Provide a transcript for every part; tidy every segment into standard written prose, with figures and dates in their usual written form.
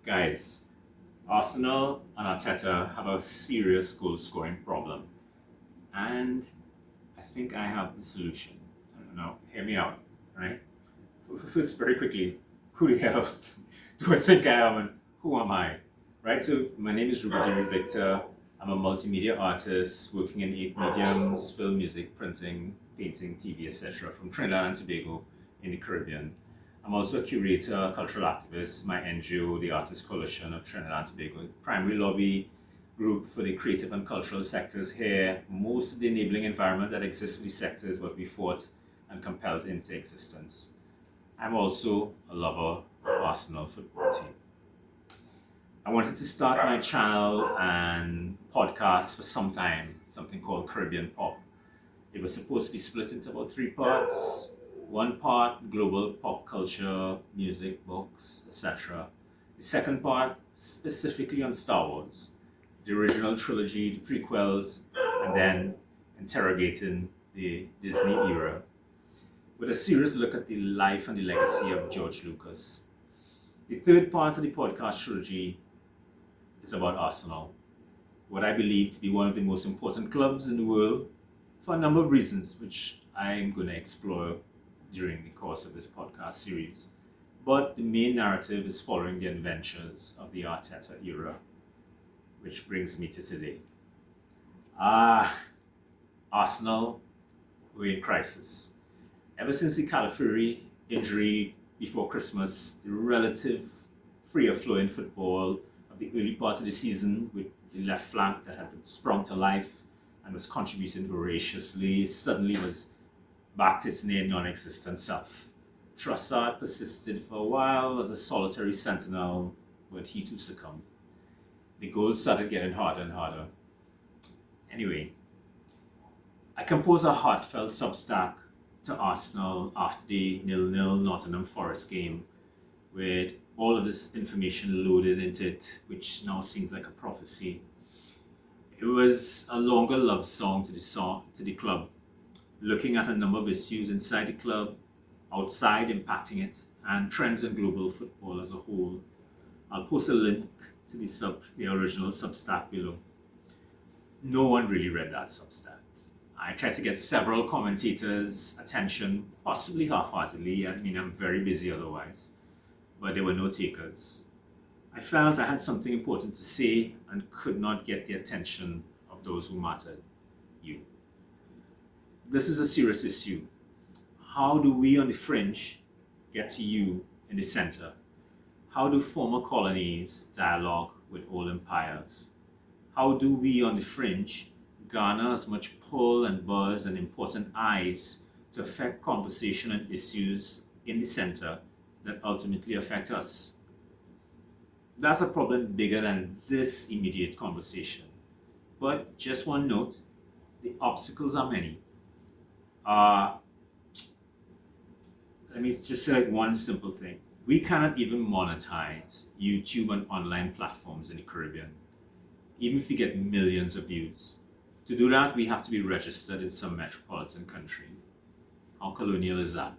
Guys, Arsenal and Arteta have a serious goal scoring problem, and I think I have the solution. Now, hear me out, right? First, very quickly, who the hell do I think I am and who am I? Right? So, my name is Rubadiri Victor. I'm a multimedia artist working in 8 mediums: film, music, printing, painting, TV, etc., from Trinidad and Tobago in the Caribbean. I'm also a curator, cultural activist. My NGO, the Artists Coalition of Trinidad and Tobago, primary lobby group for the creative and cultural sectors here. Most of the enabling environment that exists for these sectors what we fought and compelled into existence. I'm also a lover of Arsenal football team. I wanted to start my channel and podcast for some time, something called Caribbean Pop. It was supposed to be split into about 3 parts. One part, global pop culture, music, books, etc. The second part, specifically on Star Wars, the original trilogy, the prequels, and then interrogating the Disney era, with a serious look at the life and the legacy of George Lucas. The third part of the podcast trilogy is about Arsenal, what I believe to be one of the most important clubs in the world for a number of reasons, which I'm going to explore during the course of this podcast series. But the main narrative is following the adventures of the Arteta era, which brings me to today. Arsenal were in crisis. Ever since the Calafiori injury before Christmas, the relative freer flowing football of the early part of the season with the left flank that had been sprung to life and was contributing voraciously suddenly was back to its near non-existent self. Trossard persisted for a while as a solitary sentinel, but he too succumbed. The goals started getting harder and harder. Anyway, I composed a heartfelt substack to Arsenal after the 0-0 Nottingham Forest game, with all of this information loaded into it, which now seems like a prophecy. It was a longer love song to the club, looking at a number of issues inside the club, outside impacting it, and trends in global football as a whole. I'll post a link to the original Substack below. No one really read that Substack. I tried to get several commentators' attention, possibly half-heartedly. I mean, I'm very busy otherwise, but there were no takers. I felt I had something important to say and could not get the attention of those who mattered, you. This is a serious issue. How do we on the fringe get to you in the center? How do former colonies dialogue with old empires? How do we on the fringe garner as much pull and buzz and important eyes to affect conversation and issues in the center that ultimately affect us? That's a problem bigger than this immediate conversation. But just one note, the obstacles are many. Let me just say one simple thing. We cannot even monetize YouTube and online platforms in the Caribbean, even if we get millions of views. To do that, we have to be registered in some metropolitan country. How colonial is that?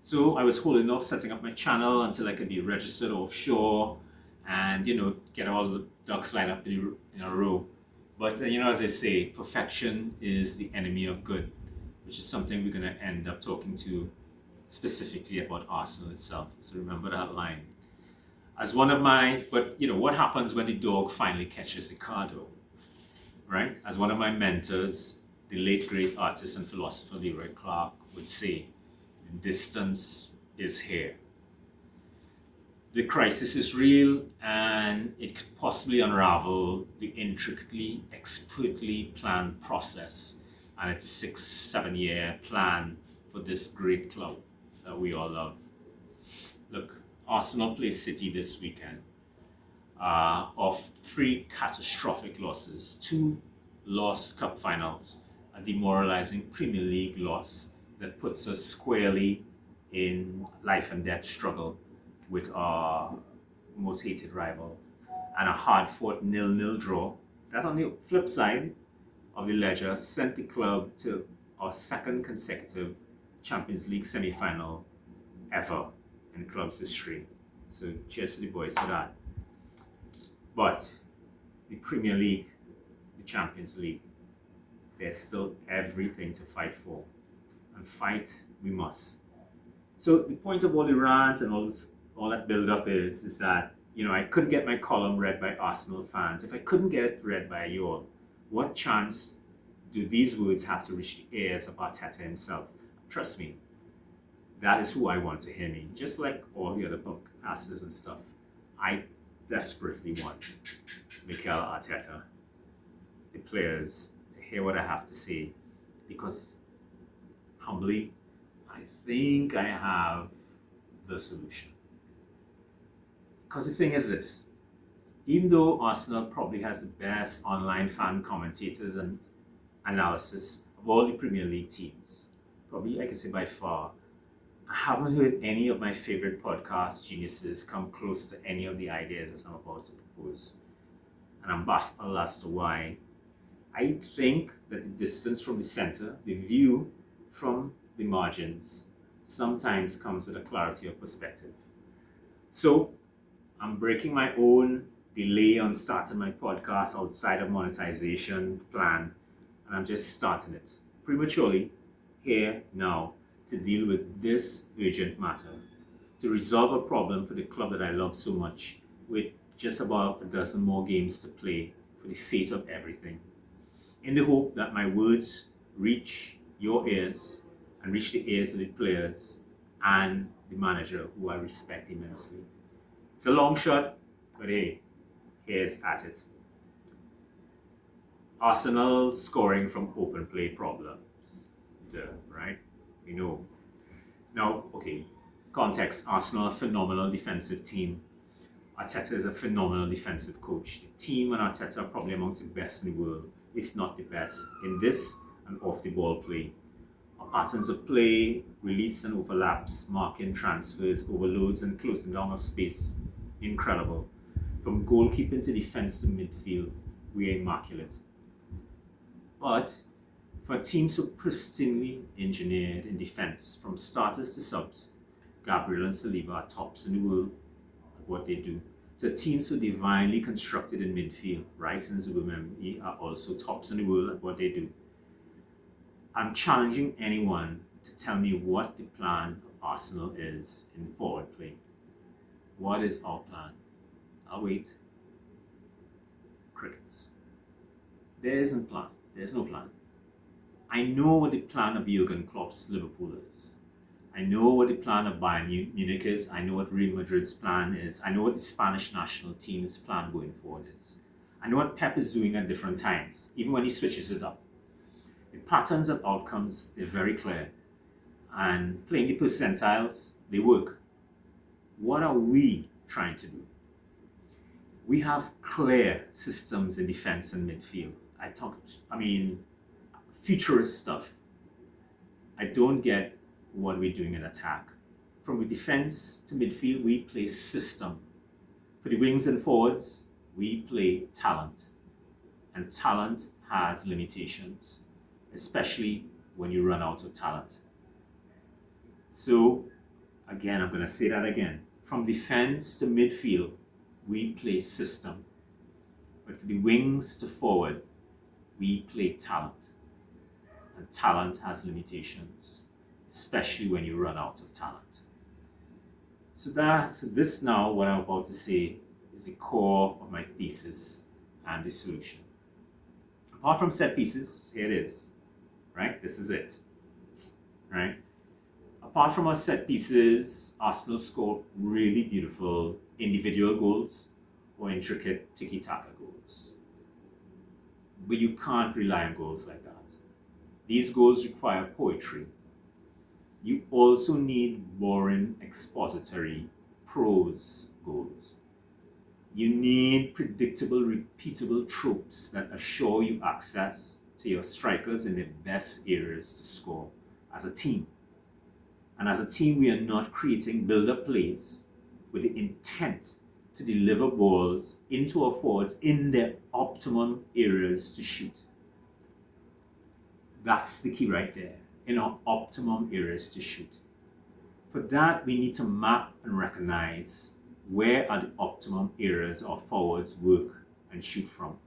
So I was holding off setting up my channel until I could be registered offshore and, get all the ducks lined up in a row. But, as I say, perfection is the enemy of good, which is something we're going to end up talking to specifically about Arsenal itself. So remember that line. What happens when the dog finally catches the car though? Right? As one of my mentors, the late great artist and philosopher Leroy Clark would say, the distance is here. The crisis is real and it could possibly unravel the intricately, expertly planned process and its 6-7 year plan for this great club that we all love. Look, Arsenal plays City this weekend. Of 3 catastrophic losses, 2 lost cup finals, a demoralizing Premier League loss that puts us squarely in life and death struggle with our most hated rival, and a hard-fought 0-0 draw that, on the flip side of the ledger, sent the club to our 2nd consecutive Champions League semi-final ever in the club's history. So cheers to the boys for that. But the Premier League, the Champions League, there's still everything to fight for. And fight we must. So the point of all the rant and all that build up is that, I couldn't get my column read by Arsenal fans. If I couldn't get it read by you all, what chance do these words have to reach the ears of Arteta himself? Trust me, that is who I want to hear me. Just like all the other podcasters and stuff, I desperately want Mikel Arteta, the players, to hear what I have to say, because humbly, I think I have the solution. Because the thing is this, even though Arsenal probably has the best online fan commentators and analysis of all the Premier League teams, probably I can say by far, I haven't heard any of my favorite podcast geniuses come close to any of the ideas that I'm about to propose. And I'm baffled as to why. I think that the distance from the center, the view from the margins, sometimes comes with a clarity of perspective. So I'm breaking my own delay on starting my podcast outside of monetization plan, and I'm just starting it prematurely, here, now, to deal with this urgent matter, to resolve a problem for the club that I love so much, with just about a dozen more games to play for the fate of everything, in the hope that my words reach your ears and reach the ears of the players and the manager, who I respect immensely. It's a long shot, but hey, here's at it. Arsenal scoring from open play problems. Right? We know. Now, okay, context. Arsenal, a phenomenal defensive team. Arteta is a phenomenal defensive coach. The team and Arteta are probably amongst the best in the world, if not the best, in this and off the ball play. Our patterns of play, release and overlaps, marking transfers, overloads and closing down of space, incredible. From goalkeeping to defense to midfield, we are immaculate. But for a team so pristinely engineered in defense, from starters to subs, Gabriel and Saliba are tops in the world at what they do. To a team so divinely constructed in midfield, Rice and Zubomendi are also tops in the world at what they do. I'm challenging anyone to tell me what the plan of Arsenal is in forward play. What is our plan? I'll wait. Crickets. There isn't plan. There's no plan. I know what the plan of Jurgen Klopp's Liverpool is. I know what the plan of Bayern Munich is. I know what Real Madrid's plan is. I know what the Spanish national team's plan going forward is. I know what Pep is doing at different times, even when he switches it up. The patterns and outcomes, they're very clear. And playing the percentiles, they work. What are we trying to do? We have clear systems in defense and midfield. Futurist stuff. I don't get what we're doing in attack. From the defense to midfield, we play system. For the wings and forwards, we play talent. And talent has limitations, especially when you run out of talent. So, again, I'm going to say that again. From defense to midfield, we play system. But for the wings to forward, we play talent. And talent has limitations, especially when you run out of talent. So this now, what I'm about to say, is the core of my thesis and the solution. Apart from set pieces, here it is, right? This is it, right? Apart from our set pieces, Arsenal scored really beautiful individual goals or intricate tiki-taka goals. But you can't rely on goals like that. These goals require poetry. You also need boring expository prose goals. You need predictable, repeatable tropes that assure you access to your strikers in the best areas to score as a team. And as a team, we are not creating build-up plays with the intent to deliver balls into our forwards in their optimum areas to shoot. That's the key right there, in our optimum areas to shoot. For that, we need to map and recognize where are the optimum areas our forwards work and shoot from.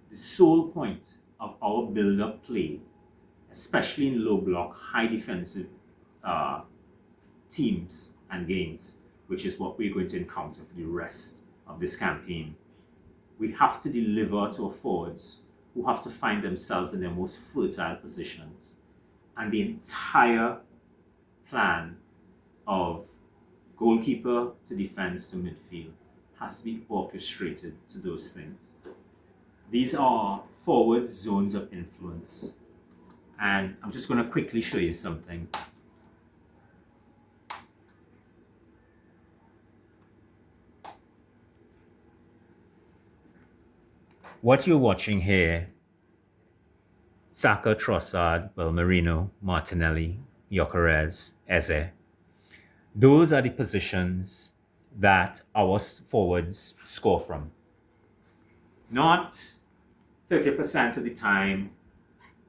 The sole point of our build-up play, especially in low block, high defensive teams and games, which is what we're going to encounter for the rest of this campaign. We have to deliver to our forwards who have to find themselves in their most fertile positions. And the entire plan of goalkeeper to defense to midfield has to be orchestrated to those things. These are forward zones of influence. And I'm just going to quickly show you something. What you're watching here, Saka, Trossard, Belmerino, Martinelli, Gyökeres, Eze, those are the positions that our forwards score from. Not 30% of the time,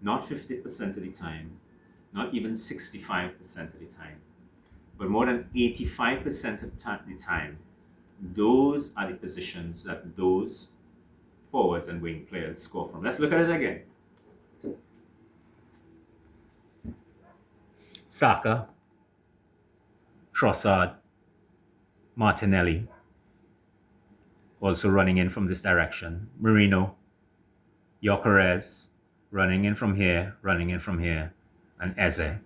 not 50% of the time, not even 65% of the time, but more than 85% of the time, those are the positions that those forwards and wing players score from. Let's look at it again. Saka, Trossard, Martinelli, also running in from this direction. Merino, Gyökeres, running in from here, and Eze.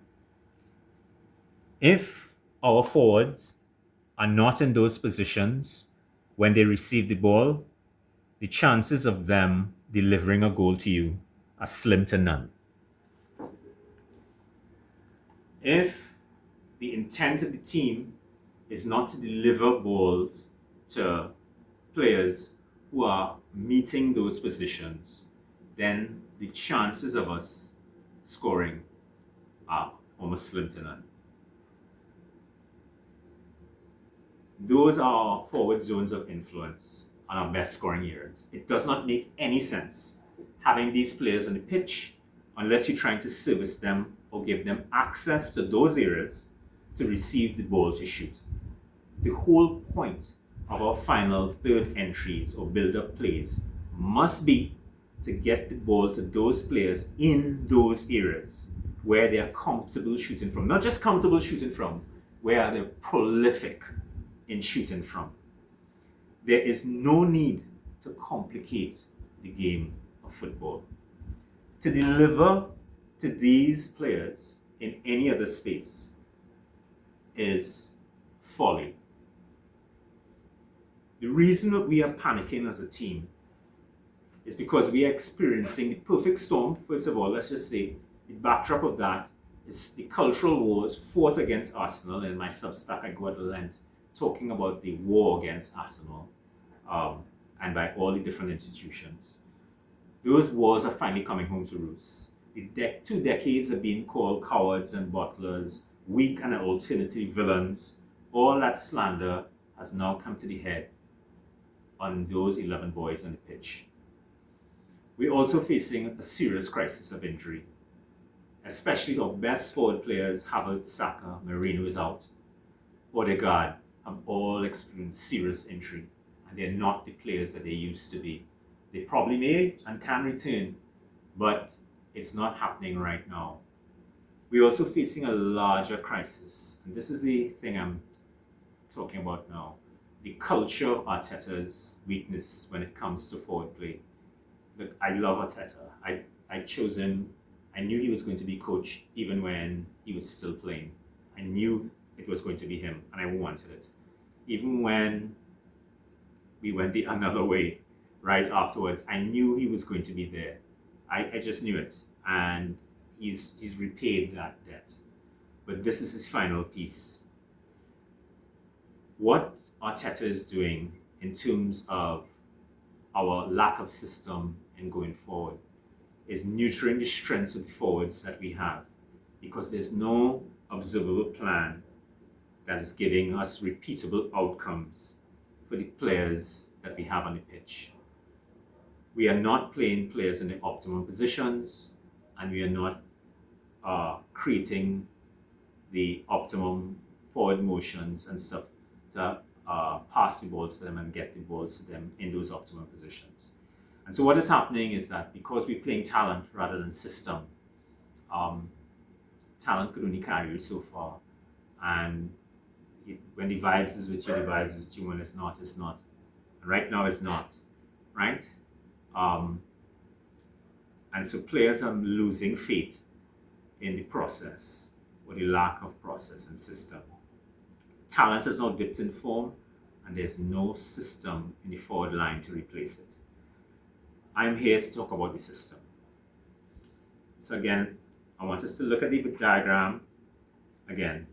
If our forwards are not in those positions when they receive the ball, the chances of them delivering a goal to you are slim to none. If the intent of the team is not to deliver balls to players who are meeting those positions, then the chances of us scoring are almost slim to none. Those are forward zones of influence on our best scoring areas. It does not make any sense having these players on the pitch unless you're trying to service them or give them access to those areas to receive the ball to shoot. The whole point of our final third entries or build-up plays must be to get the ball to those players in those areas where they are comfortable shooting from. Not just comfortable shooting from, where they're prolific in shooting from. There is no need to complicate the game of football. To deliver to these players in any other space is folly. The reason that we are panicking as a team is because we are experiencing the perfect storm. First of all, let's just say the backdrop of that is the cultural wars fought against Arsenal. In my Substack, I go at length talking about the war against Arsenal and by all the different institutions. Those wars are finally coming home to roost. The 2 decades of being called cowards and butlers, weak and alternative villains, all that slander has now come to the head on those 11 boys on the pitch. We're also facing a serious crisis of injury, especially our best forward players, Havertz, Saka, Merino is out. Odegaard have all experienced serious injury, and they're not the players that they used to be. They probably may and can return, but it's not happening right now. We're also facing a larger crisis, and this is the thing I'm talking about now. The culture of Arteta'S weakness when it comes to forward play. Look, I love Arteta. I chose him. I knew he was going to be coach even when he was still playing. I knew it was going to be him, and I wanted it. Even when we went the another way right afterwards, I knew he was going to be there. I just knew it, and he's repaid that debt. But this is his final piece. What Arteta is doing in terms of our lack of system in going forward is nurturing the strengths of the forwards that we have, because there's no observable plan that is giving us repeatable outcomes for the players that we have on the pitch. We are not playing players in the optimum positions, and we are not creating the optimum forward motions and stuff to pass the balls to them and get the balls to them in those optimal positions. And so what is happening is that because we're playing talent rather than system, talent could only carry you so far. And when the vibes is with you, the vibes is with you. When it's not, it's not. And right now, it's not, right? And so players are losing faith in the process or the lack of process and system. Talent has now dipped in form, and there's no system in the forward line to replace it. I'm here to talk about the system. So again, I want us to look at the diagram again.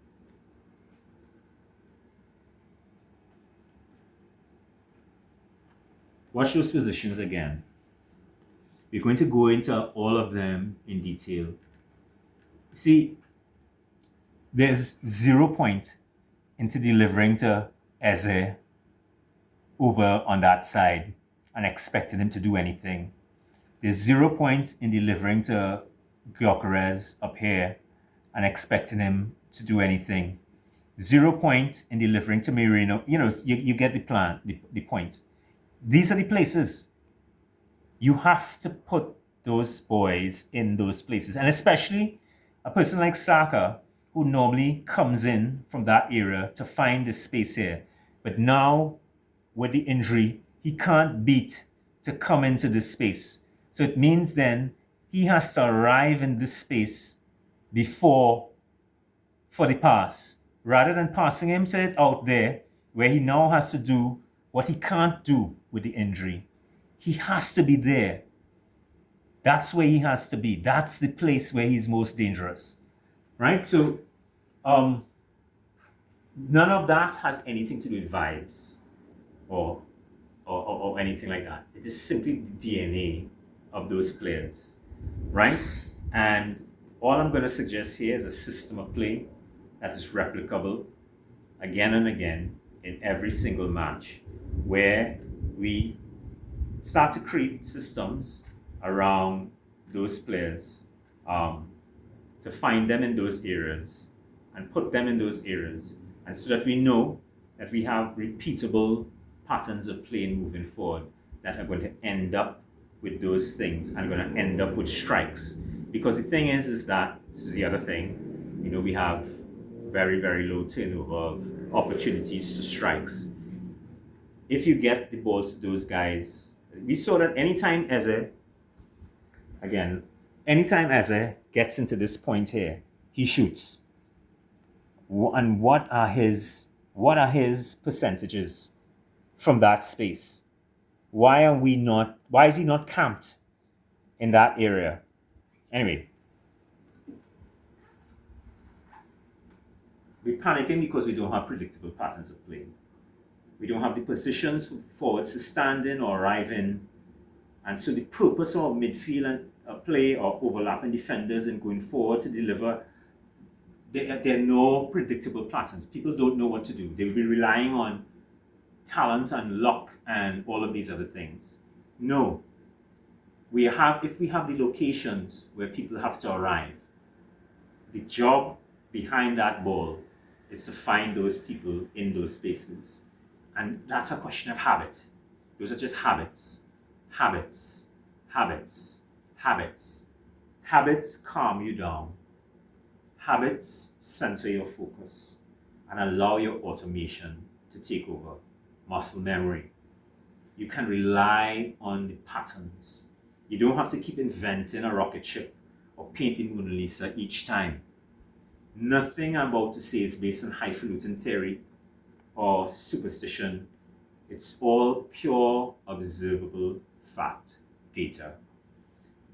Watch those positions again. We're going to go into all of them in detail. See, there's 0 point into delivering to Eze over on that side and expecting him to do anything. There's 0 point in delivering to Gyökeres up here and expecting him to do anything. 0 point in delivering to Merino. You get the plan, the point. These are the places. You have to put those boys in those places. And especially a person like Saka, who normally comes in from that area to find this space here. But now, with the injury, he can't beat to come into this space. So it means then he has to arrive in this space for the pass, rather than passing him to it out there, where he now has to do what he can't do with the injury. He has to be there. That's where he has to be. That's the place where he's most dangerous, right? So none of that has anything to do with vibes or anything like that. It is simply the DNA of those players, right? And all I'm going to suggest here is a system of play that is replicable again and again in every single match, where we start to create systems around those players, to find them in those areas and put them in those areas, and so that we know that we have repeatable patterns of play moving forward that are going to end up with those things and going to end up with strikes. Because the thing is that, this is the other thing, we have very, very low turnover of opportunities to strikes. If you get the balls to those guys, we saw that anytime Eze gets into this point here, he shoots. And what are his percentages from that space? Why is he not camped in that area? Anyway, we're panicking because we don't have predictable patterns of play. We don't have the positions for forwards to stand in or arrive in. And so the purpose of midfield and play or overlapping defenders and going forward to deliver, there are no predictable patterns. People don't know what to do. They'll be relying on talent and luck and all of these other things. No. If we have the locations where people have to arrive, the job behind that ball is to find those people in those spaces. And that's a question of habit. Those are just habits. Habits. Habits. Habits. Habits calm you down. Habits center your focus and allow your automation to take over. Muscle memory. You can rely on the patterns. You don't have to keep inventing a rocket ship or painting Mona Lisa each time. Nothing I'm about to say is based on highfalutin theory or superstition. It's all pure, observable fact, data.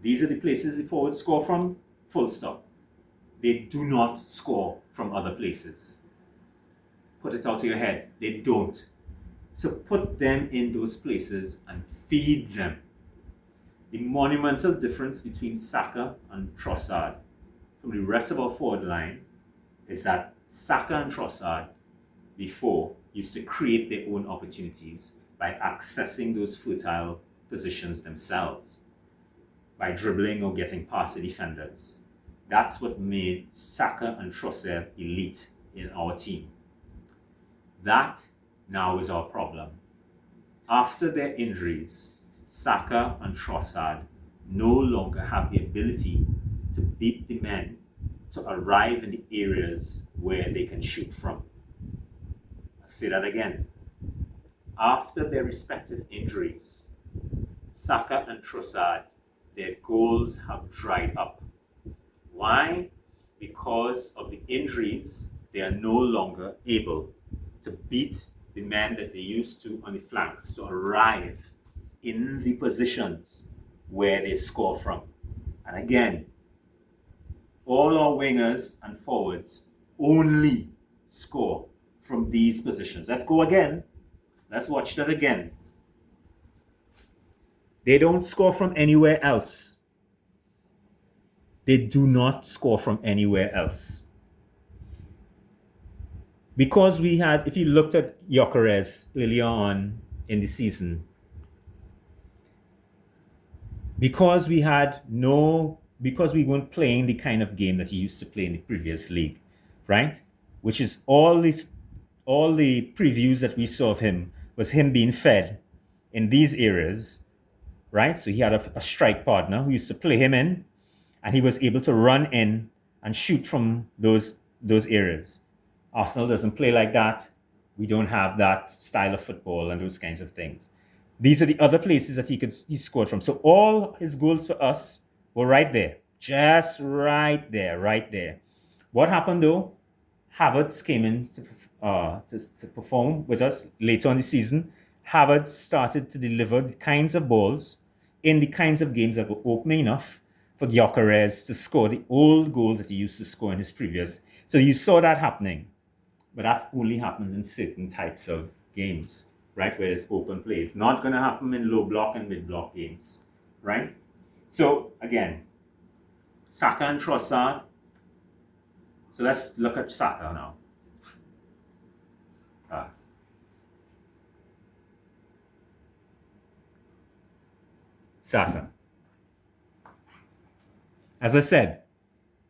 These are the places the forwards score from, full stop. They do not score from other places. Put it out of your head. They don't. So put them in those places and feed them. The monumental difference between Saka and Trossard from the rest of our forward line is that Saka and Trossard before used to create their own opportunities by accessing those fertile positions themselves, by dribbling or getting past the defenders. That's what made Saka and Trossard elite in our team. That now is our problem. After their injuries, Saka and Trossard no longer have the ability to beat the men to arrive in the areas where they can shoot from. I'll say that again. After their respective injuries, Saka and Trossard, their goals have dried up. Why? Because of the injuries, they are no longer able to beat the men that they used to on the flanks to arrive in the positions where they score from. And again, all our wingers and forwards only score from these positions. Let's go again. Let's watch that again. They don't score from anywhere else. They do not score from anywhere else. Because we had, if you looked at Gyökeres earlier on in the season, because we weren't playing the kind of game that he used to play in the previous league, right? Which is all the previews that we saw of him was him being fed in these areas, right? So he had a strike partner who used to play him in, and he was able to run in and shoot from those areas. Arsenal doesn't play like that. We don't have that style of football and those kinds of things. These are the other places that he scored from. So all his goals for us were right there. Just right there. What happened though? Havertz came in to perform with us later on the season. Havertz started to deliver the kinds of balls in the kinds of games that were opening enough for Gyökeres to score the old goals that he used to score in his previous. So you saw that happening. But that only happens in certain types of games, right? Where there's open play. It's not going to happen in low block and mid block games, right? So again, Saka and Trossard. So let's look at Saka now. Saka. As I said,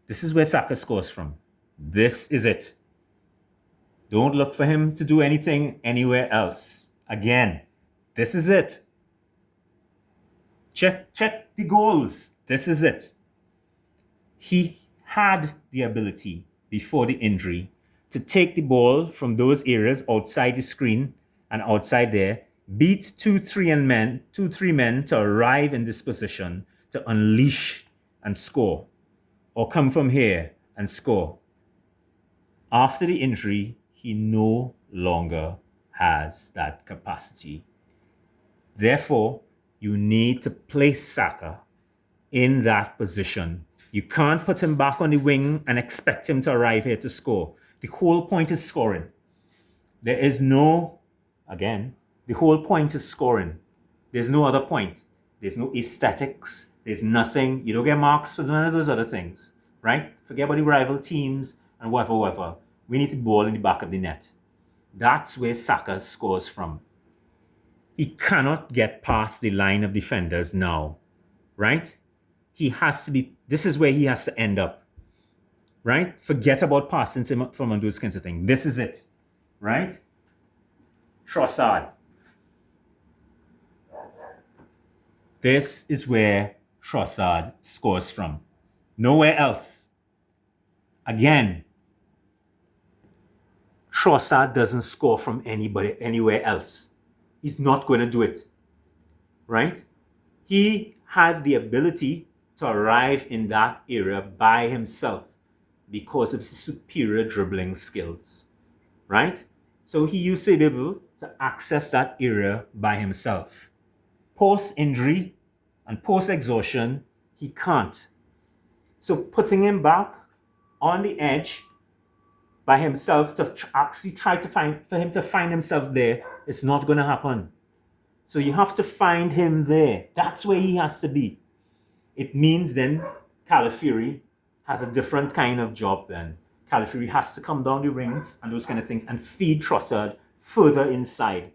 this is where Saka scores from. This is it. Don't look for him to do anything anywhere else. Again, this is it. Check the goals. This is it. He had the ability before the injury to take the ball from those areas outside the screen and outside there, beat 2-3 men to arrive in this position to unleash and score, or come from here and score. After the injury, he no longer has that capacity. Therefore, you need to place Saka in that position. You can't put him back on the wing and expect him to arrive here to score. The whole point is scoring. The whole point is scoring. There's no other point. There's no aesthetics. There's nothing. You don't get marks for none of those other things, right? Forget about the rival teams and whatever. We need the ball in the back of the net. That's where Saka scores from. He cannot get past the line of defenders now, right? This is where he has to end up, right? Forget about passing him from those kinds of things. This is it, right? Trossard. This is where Trossard scores from. Nowhere else. Again, Trossard doesn't score from anywhere else. He's not going to do it, right? He had the ability to arrive in that area by himself because of his superior dribbling skills, right? So he used to be able to access that area by himself. Post-injury and post-exhaustion, he can't. So putting him back on the edge by himself to actually try to for him to find himself there, it's not going to happen. So you have to find him there. That's where he has to be. It means then Calafiori has a different kind of job then. Calafiori has to come down the rings and those kind of things and feed Trossard further inside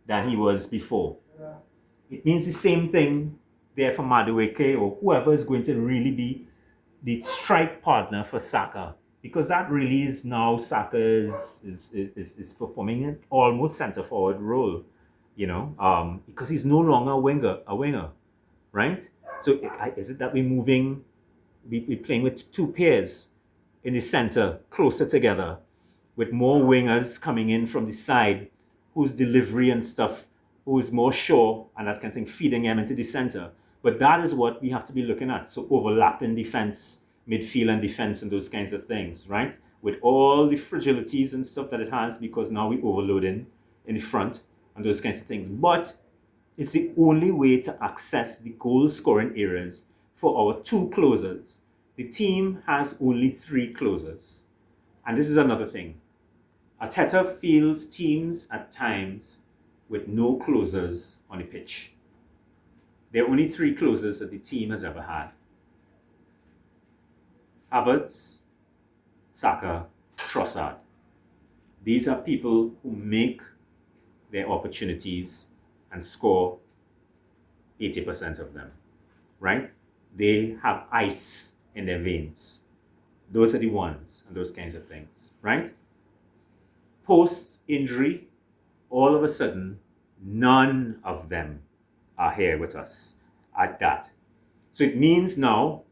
than he was before. It means the same thing there for Madueke or whoever is going to really be the strike partner for Saka. because that really is now Saka is performing an almost centre forward role, because he's no longer a winger, right? So is it that we're playing with two pairs in the centre, closer together, with more wingers coming in from the side, whose delivery and stuff, who is more sure and that kind of thing, feeding them into the centre. But that is what we have to be looking at. So overlapping defence, midfield and defence and those kinds of things, right? With all the fragilities and stuff that it has, because now we're overloading in the front and those kinds of things. But it's the only way to access the goal scoring areas for our two closers. The team has only three closers. And this is another thing. Arteta fields teams at times with no closers on the pitch. There are only three closers that the team has ever had. Havertz, Saka, Trossard. These are people who make their opportunities and score 80% of them, right? They have ice in their veins. Those are the ones and those kinds of things, right? Post-injury, all of a sudden, none of them are here with us at that. So it means now,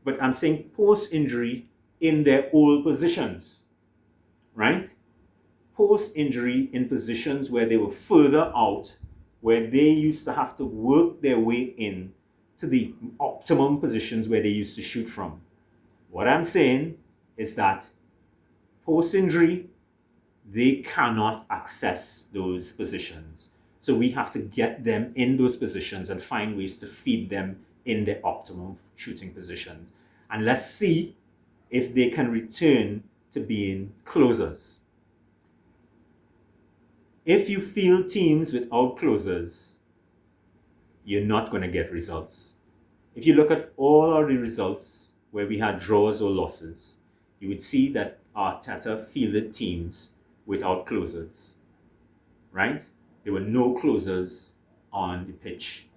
but I'm saying post-injury in their old positions, right? Post-injury in positions where they were further out, where they used to have to work their way in to the optimum positions where they used to shoot from. What I'm saying is that post-injury, they cannot access those positions. So we have to get them in those positions and find ways to feed them in their optimum shooting positions. And let's see if they can return to being closers. If you field teams without closers, you're not going to get results. If you look at all of the results where we had draws or losses, you would see that Arteta fielded teams without closers, right? There were no closers on the pitch.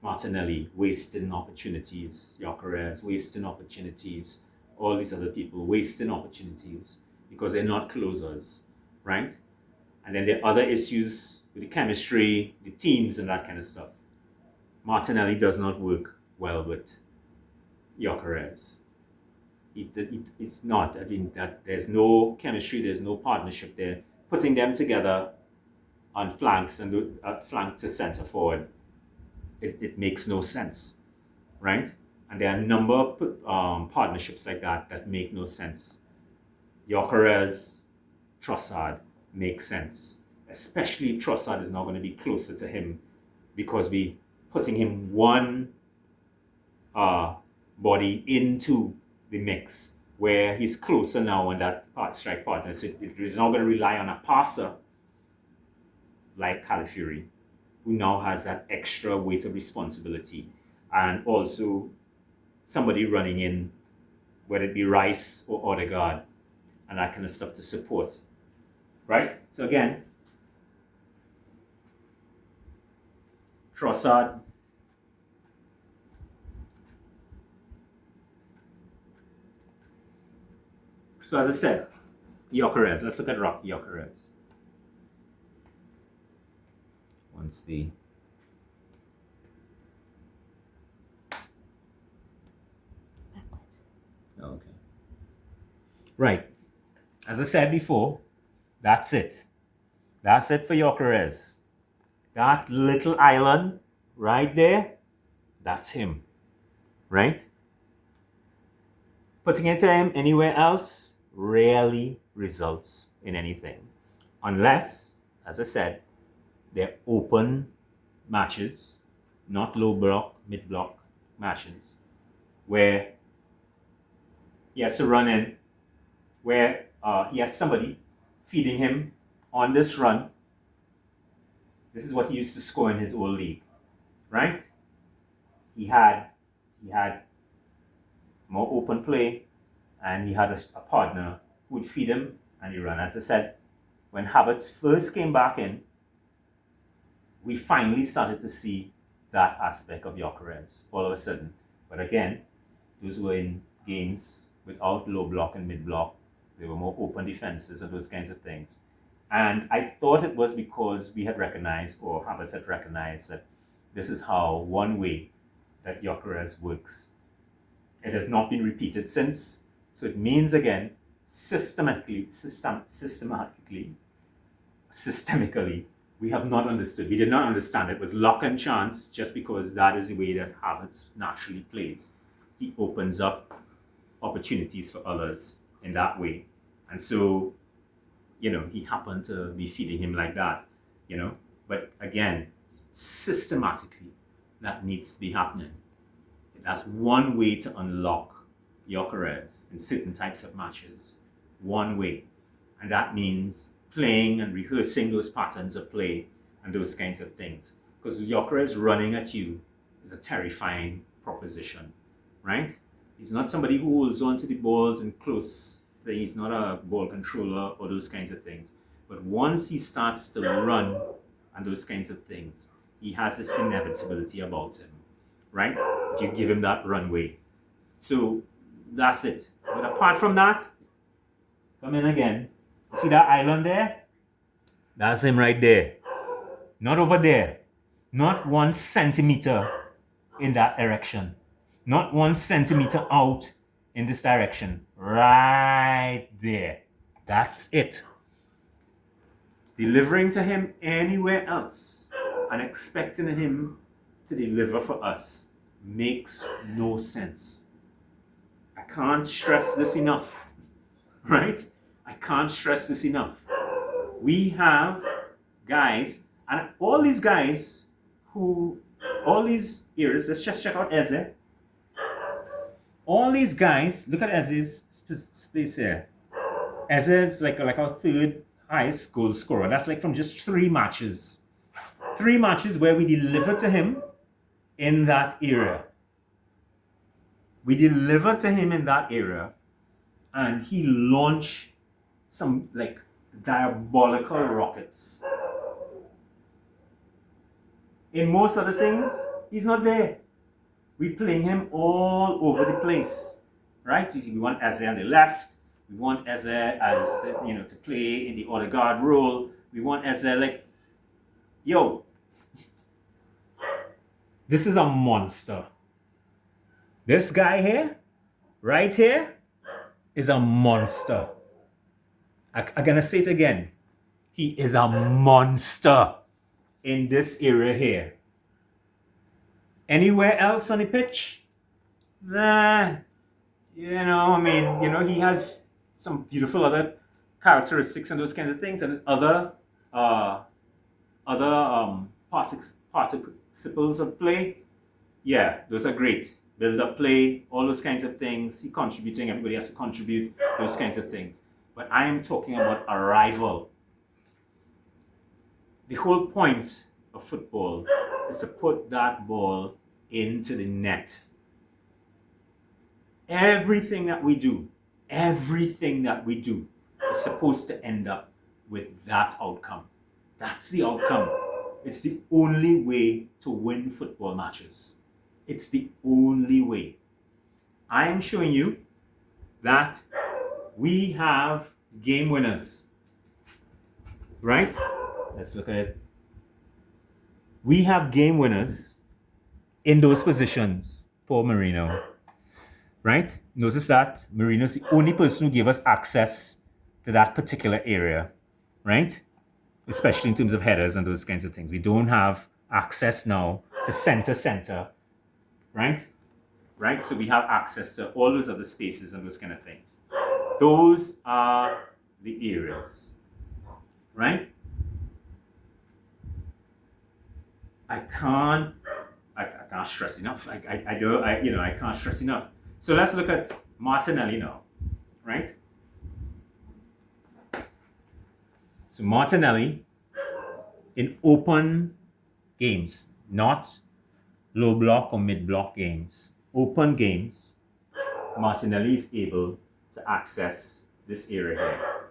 Martinelli wasting opportunities, Gyökeres wasting opportunities, all these other people wasting opportunities because they're not closers, right? And then there are other issues with the chemistry, the teams and that kind of stuff. Martinelli does not work well with Gyökeres. It's not. I mean, that there's no chemistry, there's no partnership there. Putting them together on flanks and flank to centre forward, it makes no sense, right? And there are a number of partnerships like that make no sense. Gyökeres, Trossard makes sense, especially if Trossard is now going to be closer to him, because we putting him one body into the mix where he's closer now on that strike partner. So it is not going to rely on a passer like Calafiori, who now has that extra weight of responsibility, and also somebody running in, whether it be Rice or Odegaard, and that kind of stuff to support, right? So again, Trossard, so as I said, Gyökeres. Let's look at Gyökeres. Once the okay, right. As I said before, that's it. That's it for Gyökeres. That little island right there, that's him, right? Putting it to him anywhere else rarely results in anything. Unless, as I said, they're open matches, not low block, mid block matches, where he has to run in, where he has somebody feeding him on this run. This is what he used to score in his old league, right? He had more open play, and he had a partner who would feed him and he ran. As I said, when Havertz first came back in, we finally started to see that aspect of Gyökeres all of a sudden. But again, those were in games without low block and mid block. There were more open defenses and those kinds of things. And I thought it was because we had recognized, or Havertz had recognized, that this is how one way that Gyökeres works. It has not been repeated since. So it means, again, systemically, we have not understood. We did not understand it was luck and chance just because that is the way that Havertz naturally plays. He opens up opportunities for others in that way. And so, he happened to be feeding him like that, But again, systematically, that needs to be happening. That's one way to unlock Gyökeres in certain types of matches. One way. And that means playing and rehearsing those patterns of play and those kinds of things. Because Gyökeres running at you is a terrifying proposition, right? He's not somebody who holds on to the balls in close. He's not a ball controller or those kinds of things. But once he starts to run and those kinds of things, he has this inevitability about him, right? If you give him that runway. So that's it. But apart from that, come in again. See that island there? That's him right there. Not over there. Not 1 centimeter in that direction. Not 1 centimeter out in this direction. Right there. That's it. Delivering to him anywhere else and expecting him to deliver for us makes no sense. I can't stress this enough, right? I can't stress this enough. We have guys, and all these guys all these areas, let's just check out Eze. All these guys, look at Eze's space here. Eze is like our third highest goal scorer. That's like from just 3 matches. 3 matches where we delivered to him in that area. We delivered to him in that area, and he launched some like diabolical rockets. In most other things, he's not there. We're playing him all over the place, right? We want Eze on the left. We want Eze as to play in the Odegaard role. We want Eze like, this is a monster. This guy here, right here, is a monster. I'm gonna say it again. He is a monster in this area here. Anywhere else on the pitch? Nah. He has some beautiful other characteristics and those kinds of things, and other participles of play. Yeah, those are great. Build up play, all those kinds of things. He contributing, everybody has to contribute, those kinds of things. But I am talking about arrival. The whole point of football is to put that ball into the net. Everything that we do is supposed to end up with that outcome. That's the outcome. It's the only way to win football matches. It's the only way. I am showing you that we have game winners. Right? Let's look at it. We have game winners in those positions for Marino. Right? Notice that Marino is the only person who gave us access to that particular area. Right? Especially in terms of headers and those kinds of things. We don't have access now to center. Right? Right? So we have access to all those other spaces and those kind of things. Those are the areas. Right? I can't stress enough. I can't stress enough. So let's look at Martinelli now, right? So Martinelli in open games, not low block or mid block games, open games, Martinelli is able to access this area here,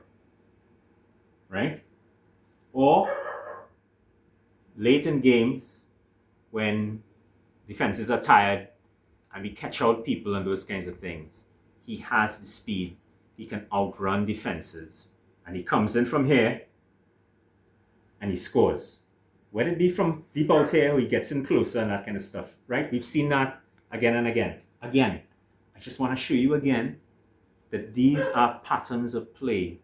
right? Or late in games when defenses are tired and we catch out people and those kinds of things, he has the speed. He can outrun defenses. And he comes in from here and he scores. Whether it be from deep out here or he gets in closer and that kind of stuff, right? We've seen that again and again. Again, I just want to show you again that these are patterns of play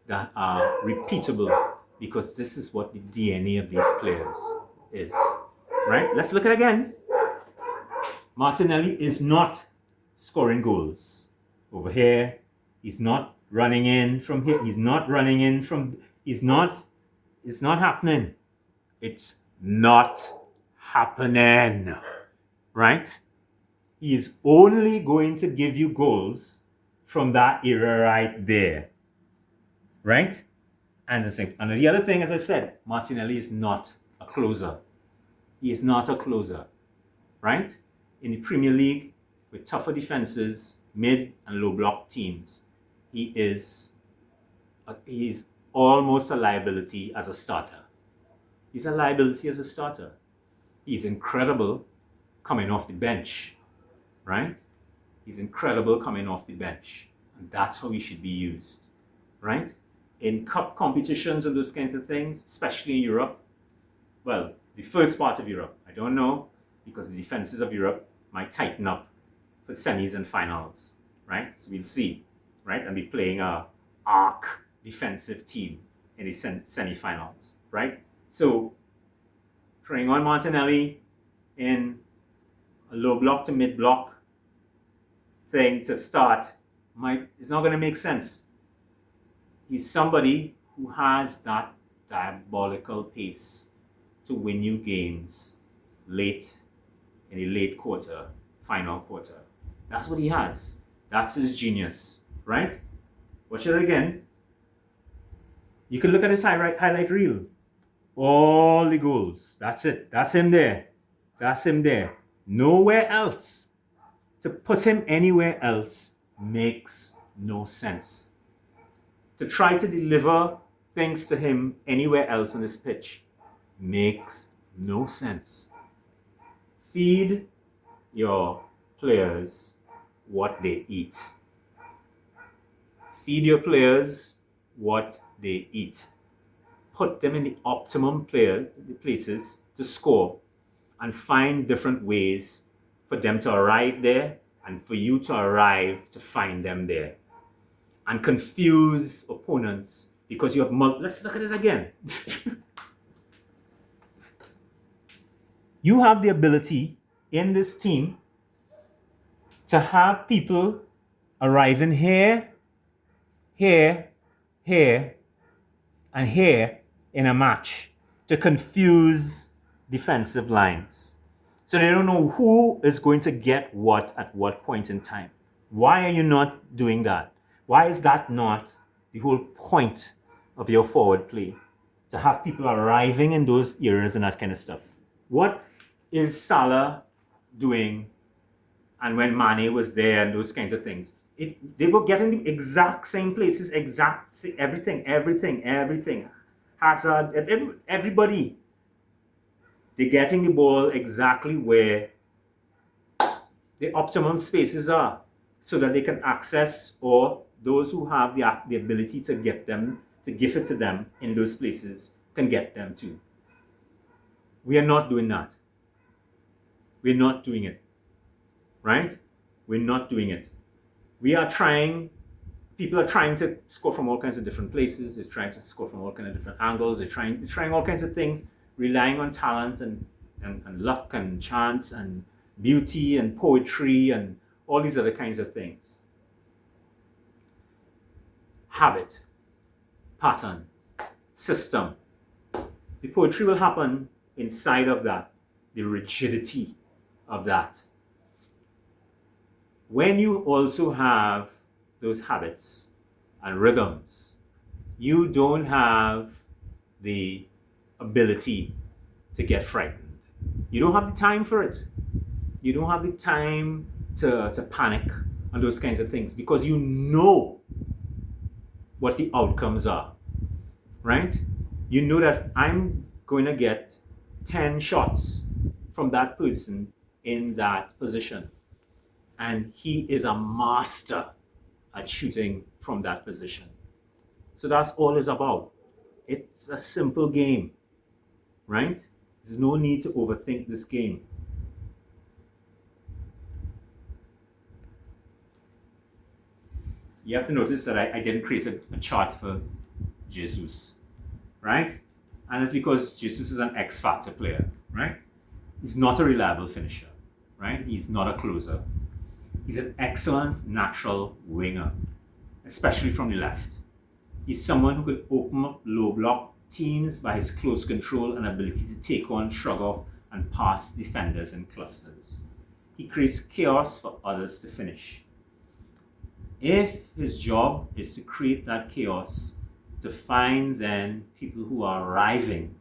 that are repeatable because this is what the DNA of these players is, right? Let's look at it again. Martinelli is not scoring goals. Over here, he's not running in from here. He's not running in from, it's not happening. It's not happening, right? He is only going to give you goals from that area right there, right? And the other thing, as I said, Martinelli is not a closer. He is not a closer, right? In the Premier League, with tougher defenses, mid and low block teams, he's almost a liability as a starter. He's a liability as a starter. He's incredible coming off the bench, right? He's incredible coming off the bench. And that's how he should be used, right? In cup competitions and those kinds of things, especially in Europe, well, the first part of Europe, I don't know, because the defenses of Europe might tighten up for semis and finals, right? So we'll see, right? And be playing a arc defensive team in the semi-finals, right? So, throwing on Martinelli in a low block to mid block thing to start, it's not going to make sense. He's somebody who has that diabolical pace to win you games late in the late quarter, final quarter. That's what he has. That's his genius, right? Watch it again. You can look at his highlight reel. All the goals. That's it. That's him there. That's him there. Nowhere else. To put him anywhere else makes no sense. To try to deliver things to him anywhere else on this pitch makes no sense. Feed your players what they eat. Feed your players what they eat. Put them in the optimum places to score and find different ways for them to arrive there and for you to arrive to find them there. And confuse opponents because you have let's look at it again. You have the ability in this team to have people arriving here, here, here, and here in a match to confuse defensive lines. So they don't know who is going to get what at what point in time. Why are you not doing that? Why is that not the whole point of your forward play? To have people arriving in those areas and that kind of stuff. What is Salah doing? And when Mane was there and those kinds of things, they were getting the exact same places, everything. Hazard, everybody. They're getting the ball exactly where the optimum spaces are so that they can access, or those who have the ability to give it to them in those places can get them too. We are not doing that. We're not doing it. Right? We're not doing it. People are trying to score from all kinds of different places. They're trying to score from all kinds of different angles. They're trying all kinds of things, relying on talent and luck and chance and beauty and poetry and all these other kinds of things. Habit, pattern, system. The poetry will happen inside of that, the rigidity of that. When you also have those habits and rhythms, you don't have the ability to get frightened. You don't have the time for it. You don't have the time to panic on those kinds of things because you know what the outcomes are, right? You know that I'm going to get 10 shots from that person in that position. And he is a master at shooting from that position. So that's all it's about. It's a simple game, right? There's no need to overthink this game. You have to notice that I didn't create a chart for Jesus, right? And it's because Jesus is an X factor player, right? He's not a reliable finisher, right? He's not a closer. He's an excellent natural winger, especially from the left. He's someone who could open up low block teams by his close control and ability to take on, shrug off, and pass defenders in clusters. He creates chaos for others to finish. If his job is to create that chaos, to find then people who are arriving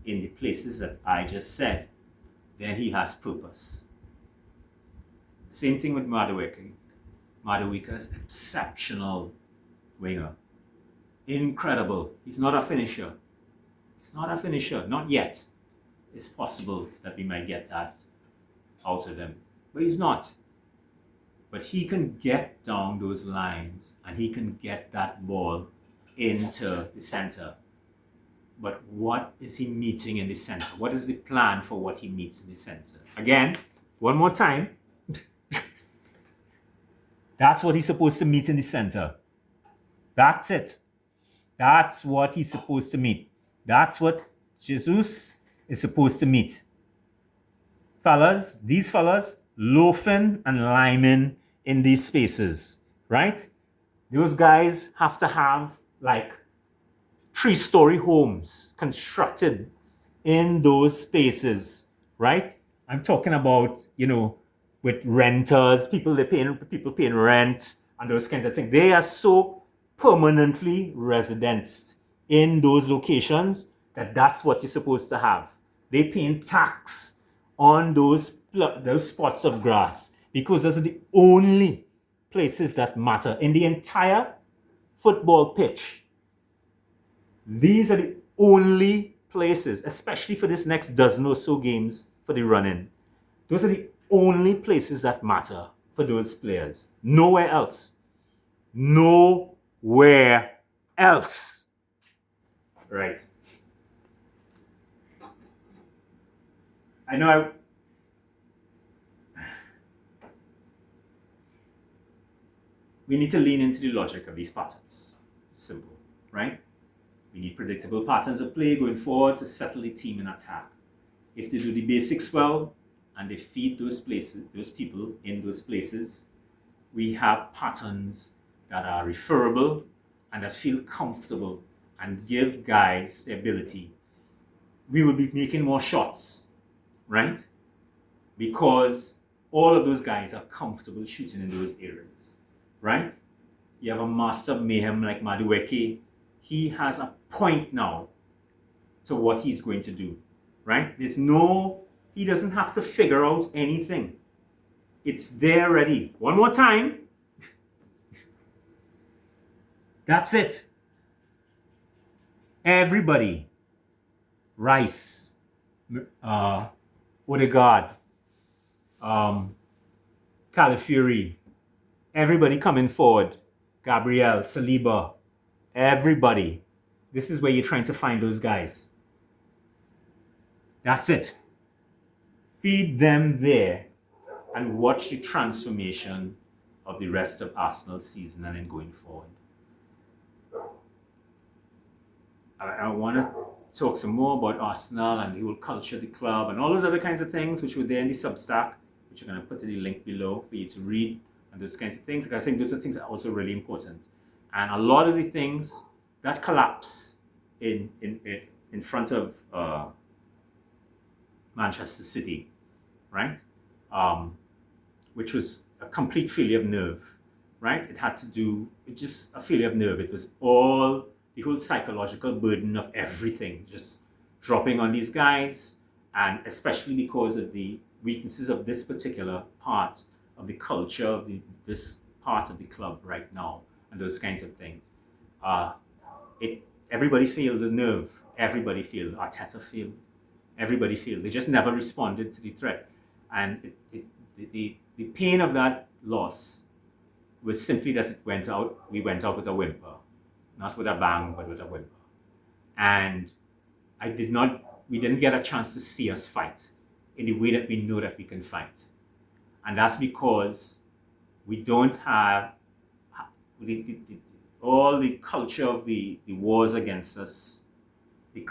in the places that I just said, then he has purpose. Same thing with Madueke. Madueke is an exceptional winger. Incredible. He's not a finisher. He's not a finisher, not yet. It's possible that we might get that out of him, but he's not. But he can get down those lines and he can get that ball into the center. But what is he meeting in the center? What is the plan for what he meets in the center? Again, one more time. That's what he's supposed to meet in the center. That's it. That's what he's supposed to meet. That's what Jesus is supposed to meet. Fellas, these fellas loafing and liming in these spaces, right? Those guys have to have like 3-story homes constructed in those spaces, right? I'm talking about, with renters, people paying rent and those kinds of things. They are so permanently residents in those locations that's what you're supposed to have. They paying tax on those spots of grass because those are the only places that matter in the entire football pitch. These are the only places, especially for this next dozen or so games for the run-in. Those are the only places that matter for those players. Nowhere else. Nowhere else. Right. I know we need to lean into the logic of these patterns. Simple, right? We need predictable patterns of play going forward to settle the team in attack. If they do the basics well and they feed those people in those places, we have patterns that are referable and that feel comfortable and give guys the ability. We will be making more shots, right? Because all of those guys are comfortable shooting in those areas, right? You have a master of mayhem like Madueke. He has a point now to what he's going to do, right? He doesn't have to figure out anything. It's there ready. One more time. That's it. Everybody. Rice. Odegaard. Calafiori. Everybody coming forward. Gabriel, Saliba. Everybody. This is where you're trying to find those guys. That's it. Feed them there and watch the transformation of the rest of Arsenal's season and then going forward. I want to talk some more about Arsenal and the whole culture of the club and all those other kinds of things which were there in the Substack, which I'm going to put in the link below for you to read, and those kinds of things. Because I think those are things that are also really important. And a lot of the things that collapse in front of Manchester City, right? Which was a complete failure of nerve, right? It had to do with just a failure of nerve. It was all the whole psychological burden of everything just dropping on these guys, and especially because of the weaknesses of this particular part of the culture of this part of the club right now, and those kinds of things. Everybody failed the nerve. Everybody failed. Arteta failed. Everybody failed. They just never responded to the threat. And the pain of that loss was simply that we went out with a whimper. Not with a bang, but with a whimper. And we didn't get a chance to see us fight in the way that we know that we can fight. And that's because we don't have all the culture of the wars against us, the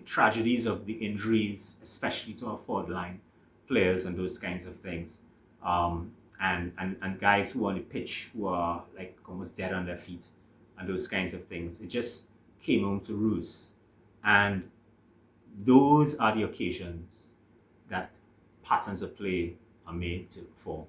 tragedies of the injuries, especially to our forward line players and those kinds of things. And guys who are on the pitch who are like almost dead on their feet and those kinds of things. It just came home to roost. And those are the occasions that patterns of play are made for.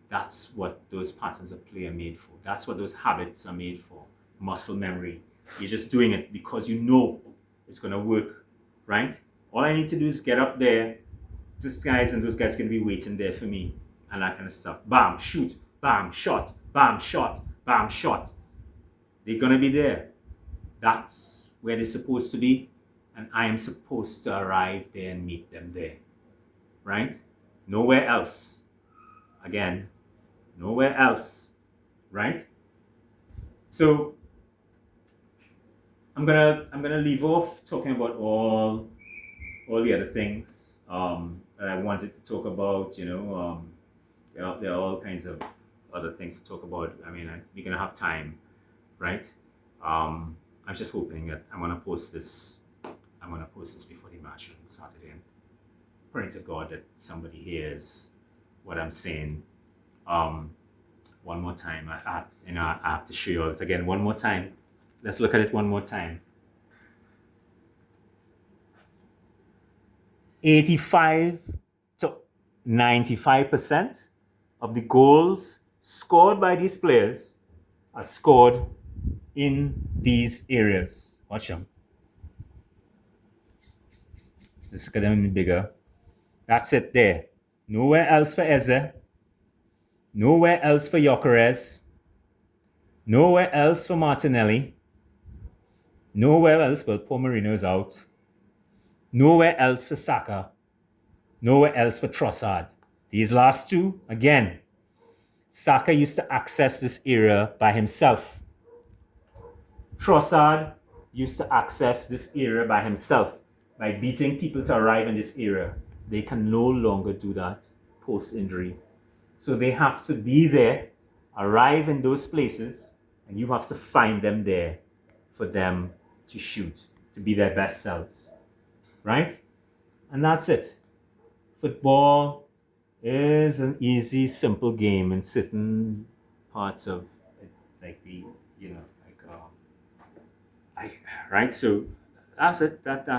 That's what those patterns of play are made for. That's what those habits are made for. Muscle memory. You're just doing it because you know it's going to work, right? All I need to do is get up there. Those guys are going to be waiting there for me and that kind of stuff. Bam, shoot, bam, shot, bam, shot, bam, shot. They're going to be there. That's where they're supposed to be. And I am supposed to arrive there and meet them there, right? Nowhere else. Again, nowhere else, right? So I'm gonna leave off talking about all the other things that I wanted to talk about. There are all kinds of other things to talk about. I mean, we're gonna have time, right? I'm just hoping that I'm gonna post this before the match on Saturday, and praying to God that somebody hears what I'm saying. One more time. I have to show you all this again one more time. Let's look at it one more time. 85 to 95% of the goals scored by these players are scored in these areas. Watch them. Let's look at them bigger. That's it there. Nowhere else for Eze. Nowhere else for Gyökeres. Nowhere else for Martinelli. Nowhere else, well, Paul Marino is out. Nowhere else for Saka. Nowhere else for Trossard. These last two, again, Saka used to access this area by himself. Trossard used to access this area by himself, by beating people to arrive in this area. They can no longer do that post-injury. So they have to be there, arrive in those places, and you have to find them there for them to shoot, to be their best selves, right? And that's it. Football is an easy, simple game in certain parts of it, like right? So that's it. That's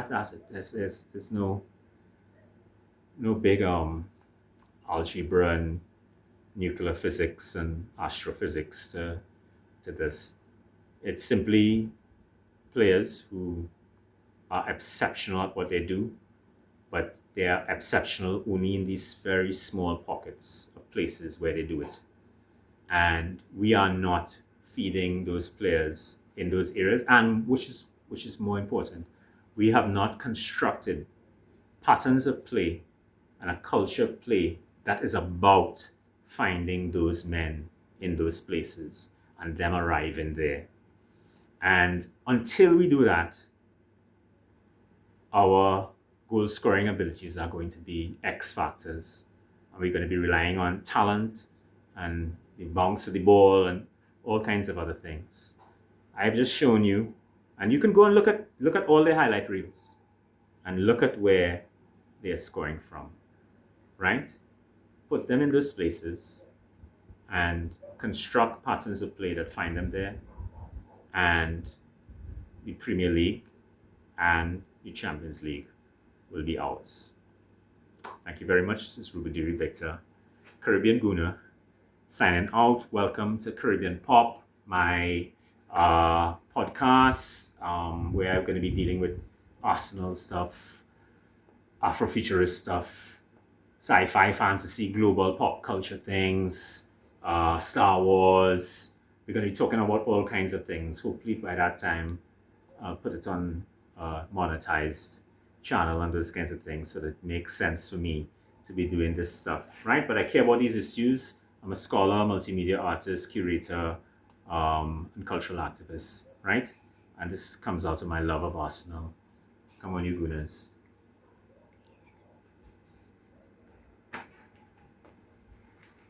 it. There's no big algebra and nuclear physics and astrophysics to this. It's simply players who are exceptional at what they do, but they are exceptional only in these very small pockets of places where they do it. And we are not feeding those players in those areas, and which is more important, we have not constructed patterns of play and a culture of play that is about finding those men in those places and them arriving there. And until we do that, our goal scoring abilities are going to be X factors. And we're going to be relying on talent and the bounce of the ball and all kinds of other things. I've just shown you, and you can go and look at all the highlight reels and look at where they're scoring from, right? Put them in those places and construct patterns of play that find them there, and the Premier League and the Champions League will be ours. Thank you very much. This is Rubadiri Victor, Caribbean Gooner, signing out. Welcome to Caribbean Pop, my podcast where I'm going to be dealing with Arsenal stuff, Afro-Futurist stuff, sci-fi, fantasy, global pop culture things, Star Wars. We're going to be talking about all kinds of things. Hopefully by that time, I'll put it on monetized channel and those kinds of things so that it makes sense for me to be doing this stuff, right? But I care about these issues. I'm a scholar, multimedia artist, curator, and cultural activist, right? And this comes out of my love of Arsenal. Come on, you Gooners.